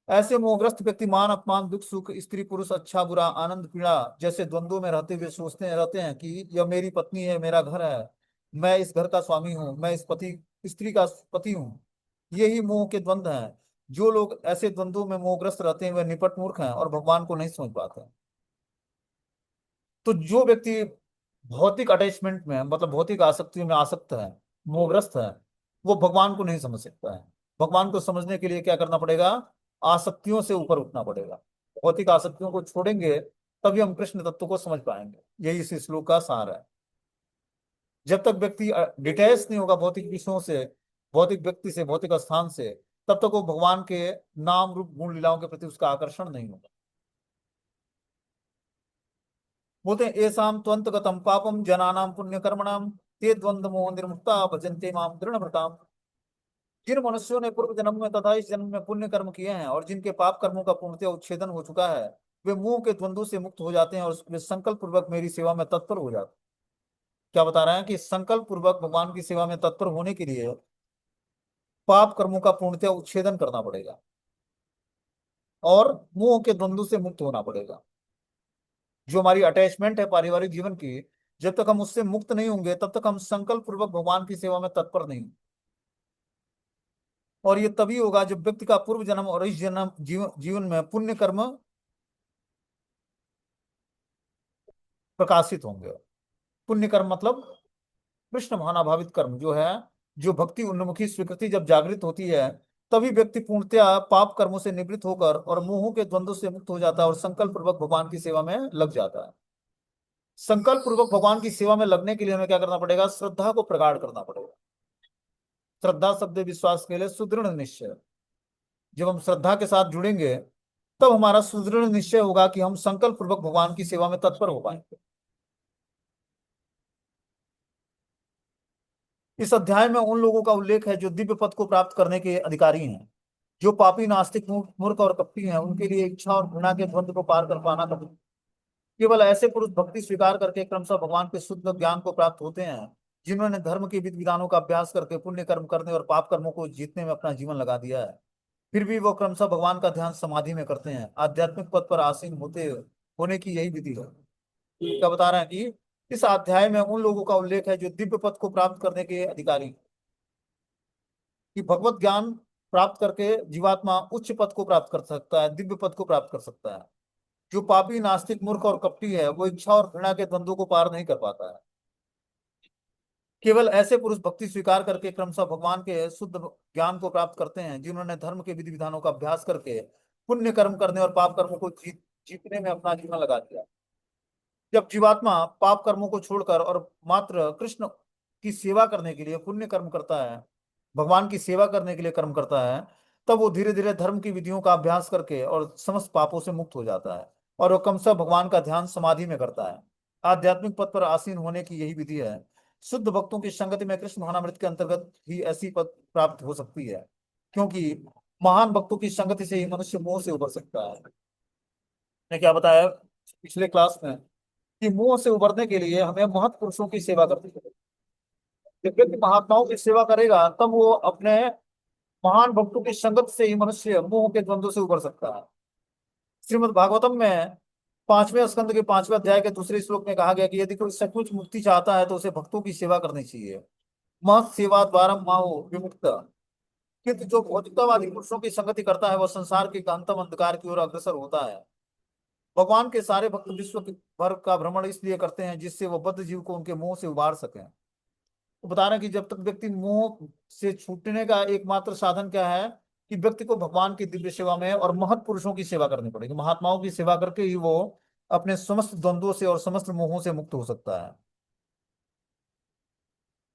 ऐसे मोहग्रस्त व्यक्ति मान अपमान दुख सुख स्त्री पुरुष अच्छा बुरा आनंद पीड़ा जैसे द्वंद्वों में रहते हुए सोचते रहते हैं कि यह मेरी पत्नी है, मेरा घर है, मैं इस घर का स्वामी हूँ, मैं इस पति स्त्री का पति हूँ। यही मोह के द्वंद्व हैं। जो लोग ऐसे द्वंद्वों में मोहग्रस्त रहते हैं वे निपट मूर्ख हैं और भगवान को नहीं समझ पाते। तो जो व्यक्ति भौतिक अटैचमेंट में मतलब भौतिक आसक्ति में आसक्त है, मोहग्रस्त है, वो भगवान को नहीं समझ सकता है। भगवान को समझने के लिए क्या करना पड़ेगा? आसक्तियों से ऊपर उठना पड़ेगा। भौतिक आसक्तियों को छोड़ेंगे तभी हम कृष्ण तत्व को समझ पाएंगे। यही इस श्लोक का सार है। जब तक व्यक्ति डिटैच नहीं होगा भौतिक विषयों से, भौतिक व्यक्ति से, भौतिक स्थान से, तब तक वो भगवान के नाम रूप गुण लीलाओं के प्रति उसका आकर्षण नहीं होगा। बोलते हैं एसाम त्वंतगतम पापम जनानाम पुण्य कर्मणाम ते द्वंद्व मोह निर्मुक्ता भजन्ते माम दृढ़व्रताम। जिन मनुष्यों ने पूर्व जन्म में तथा इस जन्म में पुण्य कर्म किए हैं और जिनके पाप कर्मों का पूर्णतः उच्छेदन हो चुका है, वे मोह के द्वंद्वों से मुक्त हो जाते हैं और वे संकल्प पूर्वक मेरी सेवा में तत्पर हो जाते हैं। क्या बता रहे हैं कि संकल्प पूर्वक भगवान की सेवा में तत्पर होने के लिए पाप कर्मों का पूर्णतः उच्छेदन करना पड़ेगा और मोह के द्वंद्व से मुक्त होना पड़ेगा। जो हमारी अटैचमेंट है पारिवारिक जीवन की, जब तक हम उससे मुक्त नहीं होंगे तब तक हम संकल्प पूर्वक भगवान की सेवा में तत्पर नहीं होंगे। और ये तभी होगा जब व्यक्ति का पूर्व जन्म और इस जन्म जीवन में पुण्य कर्म प्रकाशित होंगे। पुण्य कर्म मतलब कृष्ण भावनाभावित कर्म जो है, जो भक्ति उन्मुखी स्वीकृति जब जागृत होती है, तभी व्यक्ति पूर्णतया पाप कर्मों से निवृत्त होकर और मोहों के द्वंद्व से मुक्त हो जाता है और संकल्प पूर्वक भगवान की सेवा में लग जाता है। संकल्प पूर्वक भगवान की सेवा में लगने के लिए हमें क्या करना पड़ेगा? श्रद्धा को प्रगाढ़ करना पड़ेगा। श्रद्धा शब्द विश्वास के लिए सुदृढ़ निश्चय। जब हम श्रद्धा के साथ जुड़ेंगे तब हमारा सुदृढ़ निश्चय होगा कि हम संकल्प पूर्वक भगवान की सेवा में तत्पर हो पाएंगे। इस अध्याय में उन लोगों का उल्लेख है जो दिव्य पद को प्राप्त करने के अधिकारी हैं। जो पापी, नास्तिक, मूर्ख और कपटी हैं, उनके लिए इच्छा और घृणा के द्वंद्व को पार कर पाना कठिन। केवल ऐसे पुरुष भक्ति स्वीकार करके क्रमशः भगवान के शुद्ध ज्ञान को प्राप्त होते हैं, जिन्होंने धर्म के विधि विधानों का अभ्यास करके पुण्य कर्म करने और पाप कर्मों को जीतने में अपना जीवन लगा दिया है। फिर भी वो क्रमशः भगवान का ध्यान समाधि में करते हैं। आध्यात्मिक पद पर आसीन होने की यही विधि है। क्या बता रहे हैं कि इस अध्याय में उन लोगों का उल्लेख है जो दिव्य पद को प्राप्त करने के अधिकारी हैं। कि भगवत ज्ञान प्राप्त करके जीवात्मा उच्च पद को प्राप्त कर सकता है, दिव्य पद को प्राप्त कर सकता है। जो पापी, नास्तिक, मूर्ख और कपटी है, वो इच्छा और घृणा के द्वंद्वों को पार नहीं कर पाता है। केवल ऐसे पुरुष भक्ति स्वीकार करके क्रमशः भगवान के शुद्ध ज्ञान को प्राप्त करते हैं, जिन्होंने धर्म के विधि विधानों का अभ्यास करके पुण्य कर्म करने और पाप कर्मों को जीतने में अपना जीवन लगा दिया। जब जीवात्मा पाप कर्मों को छोड़कर और मात्र कृष्ण की सेवा करने के लिए पुण्य कर्म करता है, भगवान की सेवा करने के लिए कर्म करता है, तब वो धीरे धीरे धर्म की विधियों का अभ्यास करके और समस्त पापों से मुक्त हो जाता है और वो क्रमशः भगवान का ध्यान समाधि में करता है। आध्यात्मिक पद पर आसीन होने की यही विधि है। शुद्ध भक्तों की संगति में कृष्ण भावनामृत के अंतर्गत ही ऐसी पद प्राप्त हो सकती है, क्योंकि महान भक्तों की संगति से ही मनुष्य मोह से उबर सकता है। ने क्या बताया पिछले क्लास में कि मोह से उबरने के लिए हमें महत् पुरुषों की सेवा करनी है। जब व्यक्ति महात्माओं की सेवा करेगा तब वो अपने महान भक्तों की संगत से ही मनुष्य मोह के द्वंद्व से उबर सकता है। श्रीमद् भागवतम में 5वें स्कंद के 5वें अध्याय के दूसरे श्लोक में कहा गया कि यदि कोई सचमुच मुक्ति चाहता है तो उसे भक्तों की सेवा करनी चाहिए। महत् सेवा द्वारा माओ विमुक्त। किंतु जो भौतिकतावादी पुरुषों की संगति करता है वह संसार के गहनतम अंधकार की ओर अग्रसर होता है। भगवान के सारे भक्त विश्व भर का भ्रमण इसलिए करते हैं जिससे वो बद्ध जीव को उनके मोह से उबार सकें। तो बता रहे हैं कि जब तक व्यक्ति मोह से छूटने का एकमात्र साधन क्या है कि व्यक्ति को भगवान की दिव्य सेवा में और महत् पुरुषों की सेवा करनी पड़ेगी। महात्माओं की सेवा करके ही वो अपने समस्त द्वंद्वों से और समस्त मोहों से मुक्त हो सकता है।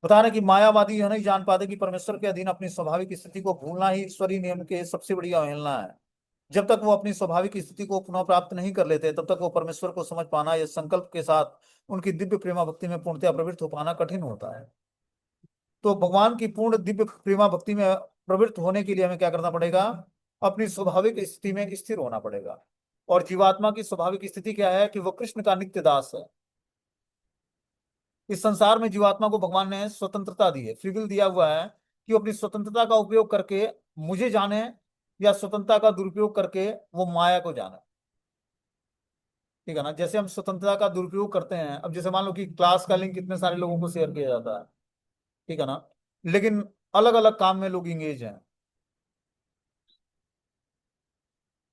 बता रहे हैं कि मायावादी यह नहीं जान पाते कि परमेश्वर के अधीन अपनी स्वाभाविक स्थिति को भूलना ही ईश्वरीय नियम के सबसे बड़ी अवहेलना है। जब तक वो अपनी स्वाभाविक स्थिति को पुनः प्राप्त नहीं कर लेते तब तक वो परमेश्वर को समझ पाना या संकल्प के साथ उनकी दिव्य प्रेमा भक्ति में पूर्णतया प्रवृत्त हो पाना कठिन होता है। तो भगवान की पूर्ण दिव्य प्रेमा भक्ति में प्रवृत्त होने के लिए हमें क्या करना पड़ेगा? अपनी स्वाभाविक स्थिति में स्थिर होना पड़ेगा। और जीवात्मा की स्वाभाविक स्थिति क्या है कि वो कृष्ण का नित्य दास है। इस संसार में जीवात्मा को भगवान ने स्वतंत्रता दी है, फ्री विल दिया हुआ है कि वो अपनी स्वतंत्रता का उपयोग करके मुझे जाने या स्वतंत्रता का दुरुपयोग करके वो माया को जाने। ठीक है ना? जैसे हम स्वतंत्रता का दुरुपयोग करते हैं, अब जैसे मान लो कि क्लास का लिंक कितने सारे लोगों को शेयर किया जाता है, ठीक है ना? लेकिन अलग अलग काम में लोग इंगेज हैं,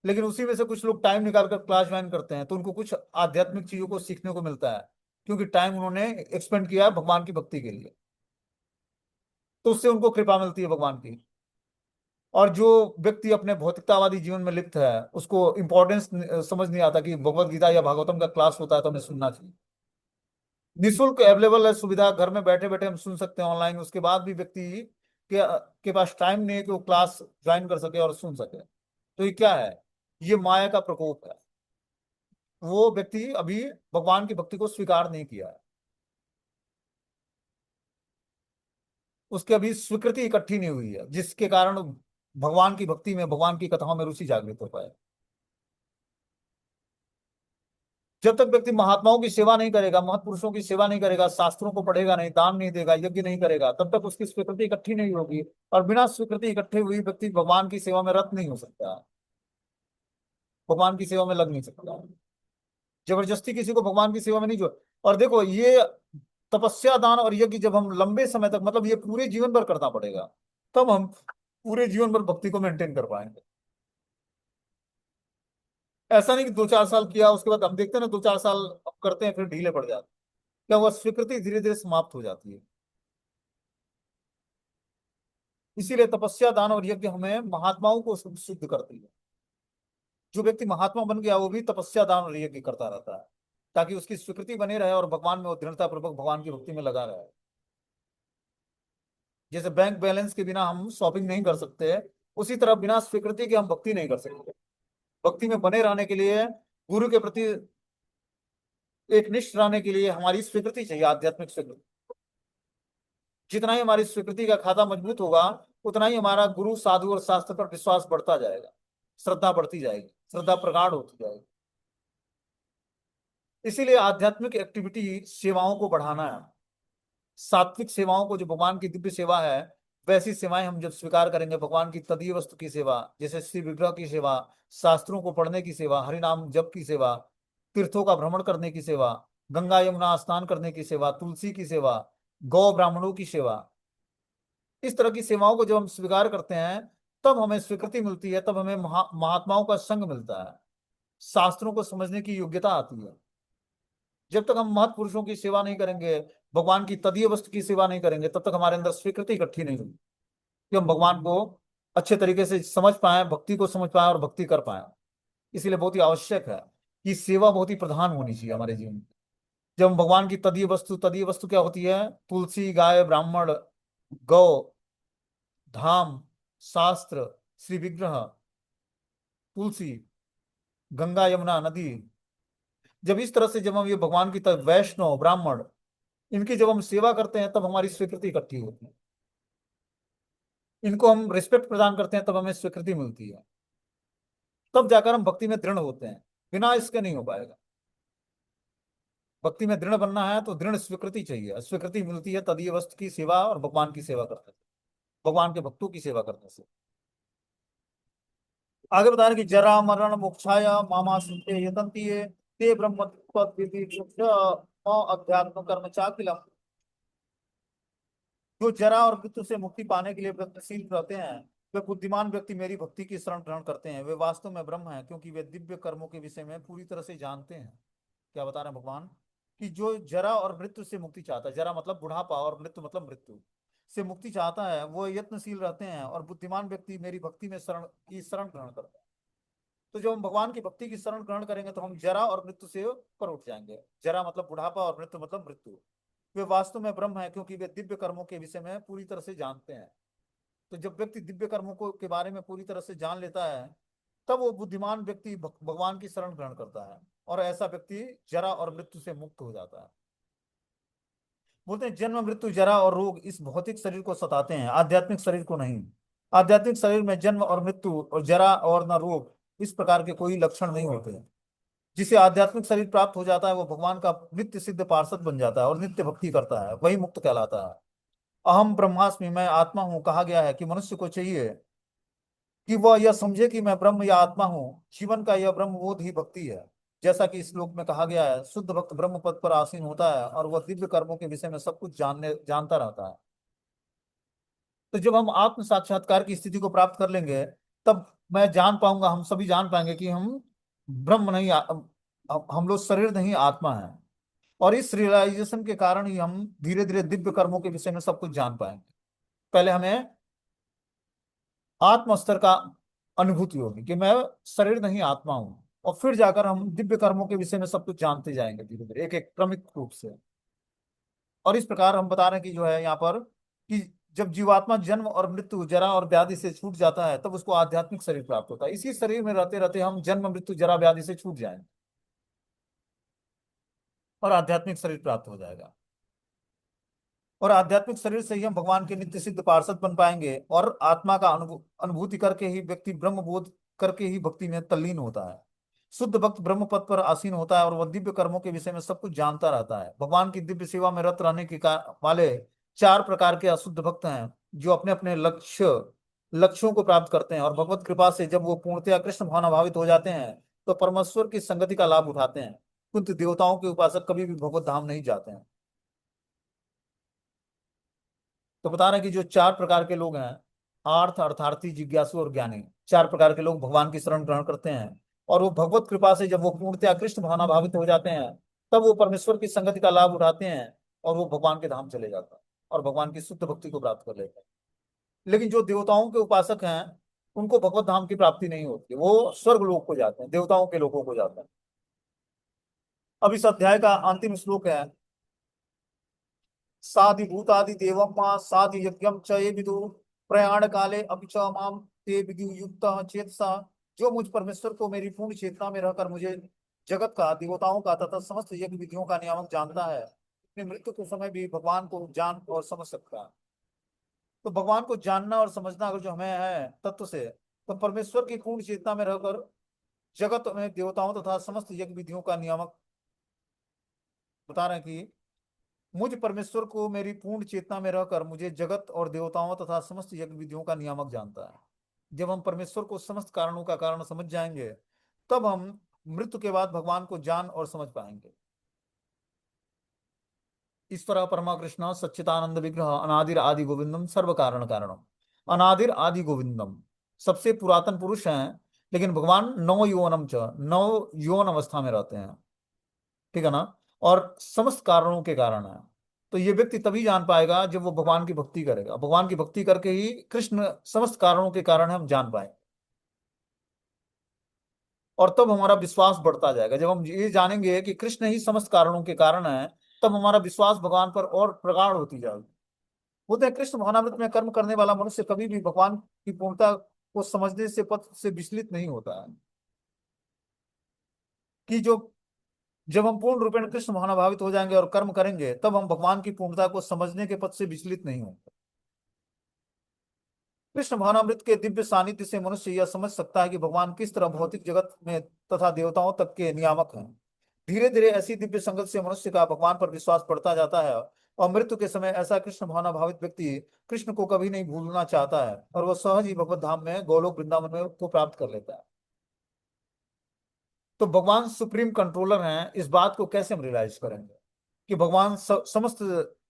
लेकिन उसी में से कुछ लोग टाइम निकाल कर क्लास ज्वाइन करते हैं तो उनको कुछ आध्यात्मिक चीजों को सीखने को मिलता है, क्योंकि टाइम उन्होंने एक्सपेंड किया है भगवान की भक्ति के लिए। तो उससे उनको कृपा मिलती है भगवान की। और जो व्यक्ति अपने भौतिकतावादी जीवन में लिप्त है उसको इंपॉर्टेंस समझ नहीं आता कि भगवत गीता या भागवतम का क्लास होता है तो हमें सुनना चाहिए। निःशुल्क अवेलेबल है सुविधा, घर में बैठे बैठे हम सुन सकते हैं ऑनलाइन। उसके बाद भी व्यक्ति के पास टाइम नहीं है कि वो क्लास ज्वाइन कर सके और सुन सके। तो ये क्या है? ये माया का प्रकोप है। वो व्यक्ति अभी भगवान की भक्ति को स्वीकार नहीं किया है, उसकी अभी स्वीकृति इकट्ठी नहीं हुई है, जिसके कारण भगवान की भक्ति में, भगवान की कथाओं में रुचि जागृत हो पाए। जब तक व्यक्ति महात्माओं की सेवा नहीं करेगा, महत्पुरुषों की सेवा नहीं करेगा, शास्त्रों को पढ़ेगा नहीं, दान नहीं देगा, यज्ञ नहीं करेगा, तब तक उसकी स्वीकृति इकट्ठी नहीं होगी। और बिना स्वीकृति इकट्ठे हुई व्यक्ति भगवान की सेवा में रत नहीं हो सकता, भगवान की सेवा में लग नहीं सकता। जबरदस्ती किसी को भगवान की सेवा में नहीं जोड़। और देखो, ये तपस्या दान और यज्ञ जब हम लंबे समय तक, मतलब ये पूरे जीवन भर करना पड़ेगा, तब हम पूरे जीवन भर भक्ति को मेंटेन कर पाएंगे। ऐसा नहीं कि 2-4 साल किया उसके बाद हम देखते हैं ना, 2-4 साल हम करते हैं फिर ढीले पड़ जाते हैं, क्या हुआ, स्वीकृति धीरे धीरे समाप्त हो जाती है। इसीलिए तपस्या दान और यज्ञ हमें महात्माओं को सिद्ध करती है। जो व्यक्ति महात्मा बन गया वो भी तपस्या दान और यज्ञ करता रहता है, ताकि उसकी स्वीकृति बनी रहे और भगवान में वो दृढ़ता पूर्वक भगवान की भक्ति में लगा रहे। जैसे बैंक बैलेंस के बिना हम शॉपिंग नहीं कर सकते, उसी तरह बिना स्वीकृति के हम भक्ति नहीं कर सकते। भक्ति में बने रहने के लिए, गुरु के प्रति एक निष्ठ रहने के लिए हमारी स्वीकृति चाहिए, आध्यात्मिक स्वीकृति। जितना ही हमारी स्वीकृति का खाता मजबूत होगा, उतना ही हमारा गुरु साधु और शास्त्र पर विश्वास बढ़ता जाएगा, श्रद्धा बढ़ती जाएगी, श्रद्धा प्रगाढ़ होती जाएगी। इसीलिए आध्यात्मिक एक्टिविटी सेवाओं को बढ़ाना है। सात्विक सेवाओं को, जो भगवान की दिव्य सेवा है, वैसी सेवाएं हम जब स्वीकार करेंगे, भगवान की तदीय वस्तु की सेवा, जैसे श्री विग्रह की सेवा, शास्त्रों को पढ़ने की सेवा, हरिनाम जप की सेवा, तीर्थों का भ्रमण करने की सेवा, गंगा यमुना स्नान करने की सेवा, तुलसी की सेवा, गौ ब्राह्मणों की सेवा, इस तरह की सेवाओं को जब हम स्वीकार करते हैं, तब हमें स्वीकृति मिलती है, तब हमें महात्माओं का संग मिलता है, शास्त्रों को समझने की योग्यता आती है। जब तक हम महत् पुरुषों की सेवा नहीं करेंगे, भगवान की तदीय वस्तु की सेवा नहीं करेंगे, तब तक हमारे अंदर स्वीकृति इकट्ठी नहीं होगी कि हम भगवान को अच्छे तरीके से समझ पाए, भक्ति को समझ पाए और भक्ति कर पाए। इसलिए बहुत ही आवश्यक है कि सेवा बहुत ही प्रधान होनी चाहिए हमारे जीवन में। जब हम भगवान की तदीय वस्तु क्या होती है, तुलसी, गाय, ब्राह्मण, गौ, धाम, शास्त्र, श्री विग्रह, तुलसी, गंगा यमुना नदी, जब इस तरह से जब हम ये भगवान की वैष्णव, ब्राह्मण, इनकी जब हम सेवा करते हैं, तब हमारी स्वीकृति इकट्ठी होती है। इनको हम रिस्पेक्ट प्रदान करते हैं, तब हमें स्वीकृति मिलती है, तब जाकर हम भक्ति में दृढ़ होते हैं। बिना इसके नहीं हो पाएगा। भक्ति में दृढ़ बनना है तो दृढ़ स्वीकृति चाहिए। स्वीकृति मिलती है तदीय वस्तु की सेवा और भगवान की सेवा करने से, भगवान के भक्तों की सेवा करने से। आगे बता रहे कि जरा मरण मोक्षाय मामाश्रित्य यतन्ति ये ते ब्रह्म अध्यात्म कर्म चाखिलम। जो जरा और मृत्यु से मुक्ति पाने के लिए प्रयत्नशील रहते हैं, वे बुद्धिमान व्यक्ति मेरी भक्ति की शरण ग्रहण करते हैं। वे वास्तव में ब्रह्म हैं, क्योंकि वे दिव्य कर्मों के विषय में पूरी तरह से जानते हैं। क्या बता रहे हैं भगवान, कि जो जरा और मृत्यु से मुक्ति चाहता है, जरा मतलब बुढ़ापा और मृत्यु मतलब मृत्यु से मुक्ति चाहता है, वो यत्नशील रहते हैं, और बुद्धिमान व्यक्ति मेरी भक्ति में शरण ग्रहण करते हैं। तो जब हम भगवान की भक्ति की शरण ग्रहण करेंगे, तो हम जरा और मृत्यु से ऊपर उठ जाएंगे। जरा मतलब बुढ़ापा और मृत्यु मतलब मृत्यु। वे वास्तव में ब्रह्म है, क्योंकि वे दिव्य कर्मों के विषय में पूरी तरह से जानते हैं। तो जब व्यक्ति दिव्य कर्मों को के बारे में पूरी तरह से जान लेता है, तब वो बुद्धिमान व्यक्ति भगवान की शरण ग्रहण करता है, और ऐसा व्यक्ति जरा और मृत्यु से मुक्त हो जाता है। बोलते हैं जन्म, मृत्यु, जरा और रोग इस भौतिक शरीर को सताते हैं, आध्यात्मिक शरीर को नहीं। आध्यात्मिक शरीर में जन्म और मृत्यु और जरा और न रोग इस प्रकार के कोई लक्षण नहीं होते। जिसे आध्यात्मिक शरीर प्राप्त हो जाता है, वो भगवान का नित्य सिद्ध पार्षद बन जाता है और नित्य भक्ति करता है, वही मुक्त कहलाता है। अहम ब्रह्मास्मि, मैं आत्मा हूं, कहा गया है कि मनुष्य को चाहिए कि वह यह समझे कि मैं ब्रह्म या आत्मा हूँ। जीवन का यह ब्रह्म बोध ही भक्ति है। जैसा कि इस श्लोक में कहा गया है, शुद्ध भक्त ब्रह्म पद पर आसीन होता है, और वह दिव्य कर्मों के विषय में सब कुछ जानता रहता है। तो जब हम आत्म साक्षात्कार की स्थिति को प्राप्त कर लेंगे, तब मैं जान पाऊंगा, हम सभी जान पाएंगे कि हम ब्रह्म नहीं, हम लोग शरीर नहीं, आत्मा है। और इस रियलाइजेशन के कारण ही हम धीरे धीरे दिव्य कर्मों के विषय में सब कुछ जान पाएंगे। पहले हमें आत्म स्तर का अनुभूति होगी कि मैं शरीर नहीं, आत्मा हूं, और फिर जाकर हम दिव्य कर्मों के विषय में सब कुछ जानते जाएंगे धीरे धीरे, एक एक क्रमिक रूप से। और इस प्रकार हम बता रहे हैं कि जो है यहाँ पर, कि जब जीवात्मा जन्म और मृत्यु, जरा और व्याधि से छूट जाता है, तब उसको आध्यात्मिक शरीर प्राप्त होता है। इसी शरीर में रहते रहते हम जन्म, मृत्यु, जरा, व्याधि से छूट जाएंगे और आध्यात्मिक शरीर प्राप्त हो जाएगा। और आध्यात्मिक शरीर से ही हम भगवान के नित्य सिद्ध पार्षद बन पाएंगे, और आत्मा का अनुभूति करके ही व्यक्ति ब्रह्म बोध करके ही भक्ति में तल्लीन होता है। शुद्ध भक्त ब्रह्म पद पर आसीन होता है, और वह दिव्य कर्मों के विषय में सब कुछ जानता रहता है। भगवान की दिव्य सेवा में रत रहने के वाले 4 प्रकार के अशुद्ध भक्त हैं, जो अपने अपने लक्ष्यों को प्राप्त करते हैं, और भगवत कृपा से जब वो पूर्णतया कृष्ण भावनाभावित हो जाते हैं, तो परमेश्वर की संगति का लाभ उठाते हैं। कुंती देवताओं के उपासक कभी भी भगवत धाम नहीं जाते हैं। तो बता रहे हैं कि जो चार प्रकार के लोग हैं, आर्थ, अर्थार्थी, जिज्ञासु और ज्ञानी, चार प्रकार के लोग भगवान की शरण ग्रहण करते हैं। और वो भगवत कृपा से जब वो पूर्णतया कृष्ण भावनाभावित हो जाते हैं, तब वो परमेश्वर की संगति का लाभ उठाते हैं और वो भगवान के धाम चले जाते हैं और भगवान की शुद्ध भक्ति को प्राप्त कर लेते हैं। लेकिन जो देवताओं के उपासक हैं, उनको भगवत धाम की प्राप्ति नहीं होती, वो स्वर्ग लोक को जाते हैं, देवताओं के लोकों को जाते हैं। अब इस अध्याय का अंतिम श्लोक है, साधि भूतादि देवम मां साधि यज्ञम च ये विदु प्रयाण काले अपि च माम ते विदु युक्त चेतसा। जो मुझ परमेश्वर को मेरी पूर्ण चेतना में रहकर मुझे जगत का, देवताओं का तथा समस्त यज्ञ विधियों का नियामक जानता है, अपनी मृत्यु के समय भी भगवान को जान और समझ सकता है। तो भगवान को जानना और समझना अगर जो हमें है तत्व से, तो परमेश्वर की पूर्ण चेतना में रहकर जगत में देवताओं तथा समस्त यज्ञ विधियों का नियामक, बता रहे हैं कि मुझ परमेश्वर को मेरी पूर्ण चेतना में रहकर मुझे जगत और देवताओं तथा समस्त यज्ञ विधियों का नियामक जानता है। जब हम परमेश्वर को समस्त कारणों का कारण समझ जाएंगे, तब हम मृत्यु के बाद भगवान को जान और समझ पाएंगे। ईश्वर परमा कृष्ण सच्चिदानंद विग्रह अनादिर आदि गोविंदम सर्व कारण कारणम। अनादिर आदि गोविंदम सबसे पुरातन पुरुष हैं, लेकिन भगवान नव यौवनम च, नव यौवन अवस्था में रहते हैं, ठीक है ना, और समस्त कारणों के कारण है। तो ये व्यक्ति तभी जान पाएगा जब वो भगवान की भक्ति करेगा, भगवान की भक्ति करके ही कृष्ण समस्त कारणों के कारण हम जान पाएंगे। और तब हमारा विश्वास बढ़ता जाएगा। जब हम ये जानेंगे कि कृष्ण ही समस्त कारणों के कारण है, तब हमारा विश्वास भगवान पर और प्रगाढ़ होती जाएगी। बोलते हैं कृष्ण भावनामृत में कर्म करने वाला मनुष्य कभी भी भगवान की पूर्णता को समझने से पथ से विचलित नहीं होता है। कि जो जब हम पूर्ण रूपेण कृष्ण भावनाभावित हो जाएंगे और कर्म करेंगे, तब हम भगवान की पूर्णता को समझने के पथ से विचलित नहीं होंगे। कृष्ण भावनामृत के दिव्य सानिध्य से मनुष्य यह समझ सकता है कि भगवान किस तरह भौतिक जगत में तथा देवताओं तक के नियामक हैं। धीरे धीरे ऐसी दिव्य संगत से मनुष्य का भगवान पर विश्वास बढ़ता जाता है और मृत्यु के समय ऐसा कृष्ण भावना भावित व्यक्ति कृष्ण को कभी नहीं भूलना चाहता है और वह सहज ही भगवत धाम में, गोलोक वृंदावन में को प्राप्त कर लेता है। तो भगवान सुप्रीम कंट्रोलर हैं, इस बात को कैसे हम रियलाइज करेंगे कि भगवान समस्त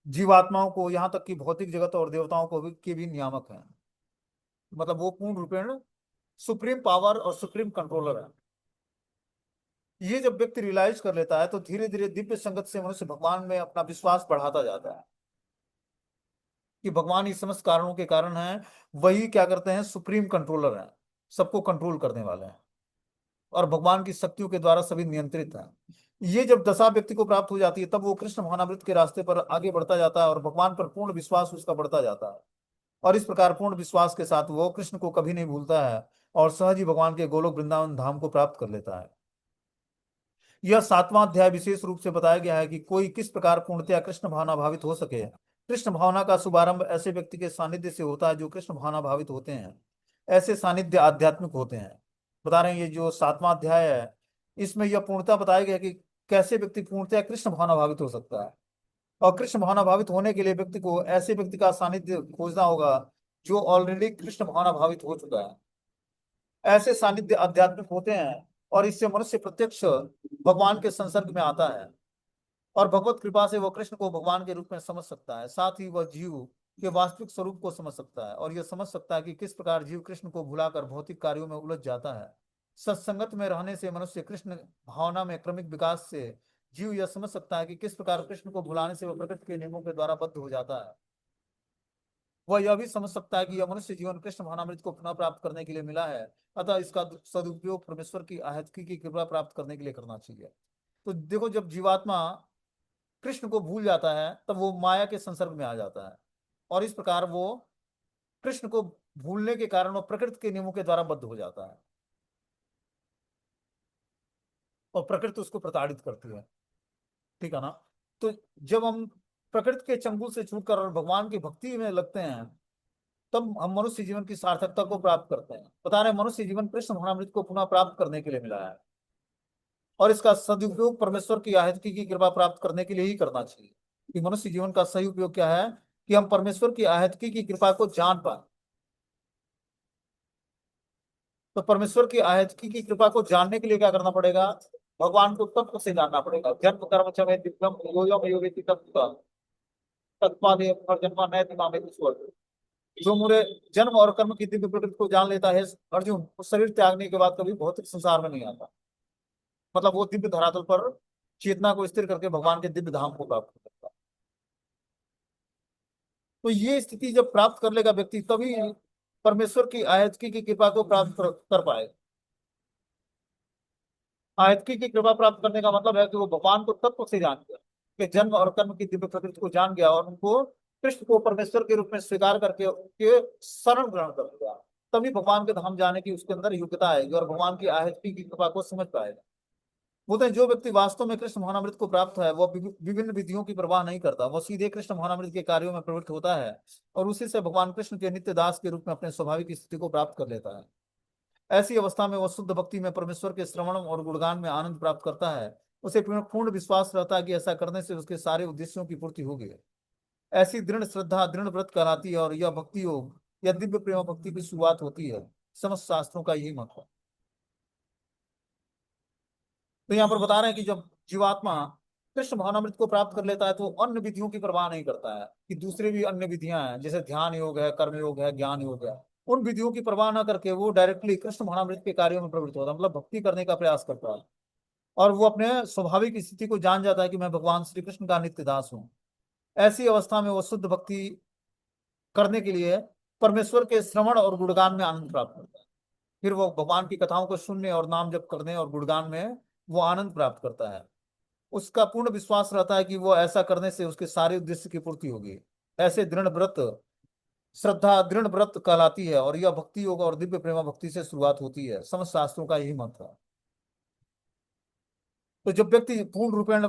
जीवात्माओं को, यहाँ तक कि भौतिक जगत और देवताओं को भी के भी नियामक हैं। मतलब वो पूर्ण रूपेण सुप्रीम पावर और सुप्रीम कंट्रोलर है। ये जब व्यक्ति रियलाइज कर लेता है, तो धीरे धीरे दिव्य संगत से मनुष्य भगवान में अपना विश्वास बढ़ाता जाता है कि भगवान ही समस्त कारणों के कारण है। वही क्या करते हैं, सुप्रीम कंट्रोलर है, सबको कंट्रोल करने वाले हैं और भगवान की शक्तियों के द्वारा सभी नियंत्रित है। ये जब दशा व्यक्ति को प्राप्त हो जाती है, तब वो कृष्ण भावनामृत के रास्ते पर आगे बढ़ता जाता है और भगवान पर पूर्ण विश्वास उसका बढ़ता जाता है। और इस प्रकार पूर्ण विश्वास के साथ वो कृष्ण को कभी नहीं भूलता है और सहज ही भगवान के गोलोक वृंदावन धाम को प्राप्त कर लेता है। यह सातवां अध्याय विशेष रूप से बताया गया है कि कोई किस प्रकार पूर्णतया कृष्ण भावना भावित हो सके। कृष्ण भावना का शुभारंभ ऐसे व्यक्ति के सानिध्य से होता है जो कृष्ण भावना भावित होते हैं। ऐसे सानिध्य आध्यात्मिक होते हैं। बता रहे हैं ये जो सातवां अध्याय है, इसमें यह पूर्णता बताया गया कि कैसे व्यक्ति पूर्णतया कृष्ण भावना भावित हो सकता है। और कृष्ण भावना भावित होने के लिए व्यक्ति को ऐसे व्यक्ति का सानिध्य खोजना होगा जो ऑलरेडी कृष्ण भावना भावित हो चुका है। ऐसे सानिध्य आध्यात्मिक होते हैं और इससे मनुष्य प्रत्यक्ष भगवान के संसर्ग में आता है और भगवत कृपा से वह कृष्ण को भगवान के रूप में समझ सकता है। साथ ही वह जीव के वास्तविक स्वरूप को समझ सकता है और यह समझ सकता है कि किस प्रकार जीव कृष्ण को भुलाकर भौतिक कार्यों में उलझ जाता है। सत्संगत में रहने से मनुष्य कृष्ण भावना में क्रमिक विकास से जीव यह समझ सकता है कि किस प्रकार कृष्ण को भुलाने से वह प्रकृति के नियमों के द्वारा बद्ध हो जाता है। वह यह भी समझ सकता है कि यह मनुष्य जीवन कृष्ण भावनामृत को पुनः प्राप्त करने के लिए मिला है, अतः इसका सदुपयोग परमेश्वर की आह्तिकी की कृपा प्राप्त करने के लिए करना चाहिए। तो देखो, जब जीवात्मा कृष्ण को भूल जाता है, तब वो माया के संसर्ग में आ जाता है और इस प्रकार वो कृष्ण को भूलने के कारण वो प्रकृति के नियमों के द्वारा बद्ध हो जाता है और प्रकृति उसको प्रताड़ित करती है, ठीक है ना। तो जब हम प्रकृति के चंगुल से छूटकर और भगवान की भक्ति में लगते हैं, तब हम मनुष्य जीवन की सार्थकता को प्राप्त करते हैं। बता रहे मनुष्य जीवन कृष्ण भावनामृत को पुनः प्राप्त करने के लिए मिला है और इसका सदुपयोग परमेश्वर की आह्तिकी की कृपा प्राप्त करने के लिए ही करना चाहिए। कि मनुष्य जीवन का सही उपयोग क्या है, कि हम परमेश्वर की आह्तिकी की कृपा को जान पाए। तो परमेश्वर की आह्तिकी की कृपा को जानने के लिए क्या करना पड़ेगा, भगवान को तत्व से जानना पड़ेगा। जन्म कर्म च मे दिव्यम यो यो मे योवेति तत्व। तत्पादे पुनर्जन्म नयति मामेति सुअर्ति। जो मेरे जन्म और कर्म की दिव्य प्रकृति को जान लेता है अर्जुन, वो शरीर त्यागने के बाद कभी भौतिक संसार में नहीं आता। मतलब वो दिव्य धरातल पर चेतना को स्थिर करके भगवान के दिव्य धाम को प्राप्त करता है। तो ये स्थिति जब प्राप्त कर लेगा व्यक्ति, तभी परमेश्वर की आयतकी की कृपा को प्राप्त कर पाएगा। आयतकी की कृपा प्राप्त करने का मतलब है कि वो भगवान को तत्व से जान गया, कि जन्म और कर्म की दिव्य प्रकृति को जान गया और उनको कृष्ण को परमेश्वर के रूप में स्वीकार करके उनके शरण ग्रहण कर लिया। तभी भगवान के धाम जाने की उसके अंदर योग्यता आएगी और भगवान की आयतकी की कृपा को समझ पाएगा। बोलते हैं जो व्यक्ति वास्तव में कृष्ण भावनामृत को प्राप्त है, वह विभिन्न विधियों की परवाह नहीं करता, वह सीधे कृष्ण भावनामृत के कार्यों में प्रवृत्त होता है और उसी से भगवान कृष्ण के नित्य दास के रूप में अपने स्वाभाविक स्थिति को प्राप्त कर लेता है। ऐसी अवस्था में वह शुद्ध भक्ति में परमेश्वर के श्रवण और गुणगान में आनंद प्राप्त करता है। उसे पूर्ण विश्वास रहता है कि ऐसा करने से उसके सारे उद्देश्यों की पूर्ति होगी। ऐसी दृढ़ श्रद्धा दृढ़ व्रत कहलाती है और यह भक्ति योग या दिव्य प्रेम भक्ति की शुरुआत होती है। समस्त शास्त्रों का यही मत है। तो यहाँ पर बता रहे हैं कि जब जीवात्मा कृष्ण भावनामृत को प्राप्त कर लेता है तो अन्य विधियों की परवाह नहीं करता है कि दूसरे भी अन्य विधियां हैं, जैसे ध्यान योग है, कर्म योग है, ज्ञान योग है। उन विधियों की परवाह न करके वो डायरेक्टली कृष्ण भावनामृत के कार्यों में प्रवृत्त होता है, मतलब भक्ति करने का प्रयास करता है। और वो अपने स्वाभाविक स्थिति को जान जाता है कि मैं भगवान श्री कृष्ण का नित्य दास हूँ। ऐसी अवस्था में वो शुद्ध भक्ति करने के लिए परमेश्वर के श्रवण और गुणगान में आनंद प्राप्त करता है। फिर वो भगवान की कथाओं को सुनने और नाम जप करने और गुणगान में वो आनंद प्राप्त करता है। उसका पूर्ण विश्वास रहता है कि वो ऐसा करने से उसके सारे उद्देश्य की पूर्ति होगी। ऐसे दृढ़ व्रत श्रद्धा दृढ़ व्रत कहलाती है और यह भक्ति योग और दिव्य प्रेमा भक्ति से शुरुआत होती है। समस्त शास्त्रों का यही मत है। तो जब व्यक्ति पूर्ण रूपेण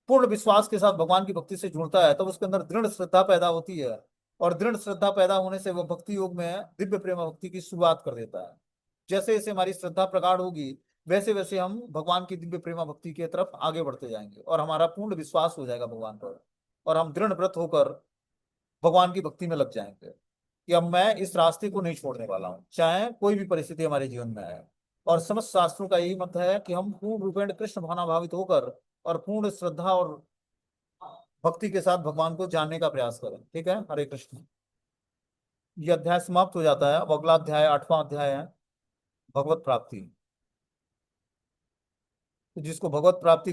पूर्ण विश्वास के साथ भगवान की भक्ति से जुड़ता है तब उसके अंदर दृढ़ श्रद्धा पैदा होती है और दृढ़ श्रद्धा पैदा होने से वह भक्ति योग में दिव्य प्रेम भक्ति की शुरुआत कर देता है। जैसे जैसे हमारी श्रद्धा प्रगाढ़ होगी वैसे वैसे हम भगवान की दिव्य प्रेमा भक्ति की तरफ आगे बढ़ते जाएंगे और हमारा पूर्ण विश्वास हो जाएगा भगवान पर और हम दृढ़ व्रत होकर भगवान की भक्ति में लग जाएंगे कि अब मैं इस रास्ते को नहीं छोड़ने वाला हूँ, चाहे कोई भी परिस्थिति हमारे जीवन में आए। और समस्त शास्त्रों का यही मत है कि हम पूर्ण रूपेण कृष्ण भावना भावित होकर और पूर्ण श्रद्धा और भक्ति के साथ भगवान को जानने का प्रयास करें। ठीक है, हरे कृष्ण। ये अध्याय समाप्त हो जाता है। अब अगला अध्याय 8वां अध्याय है भगवत प्राप्ति। तो जिसको भगवत प्राप्ति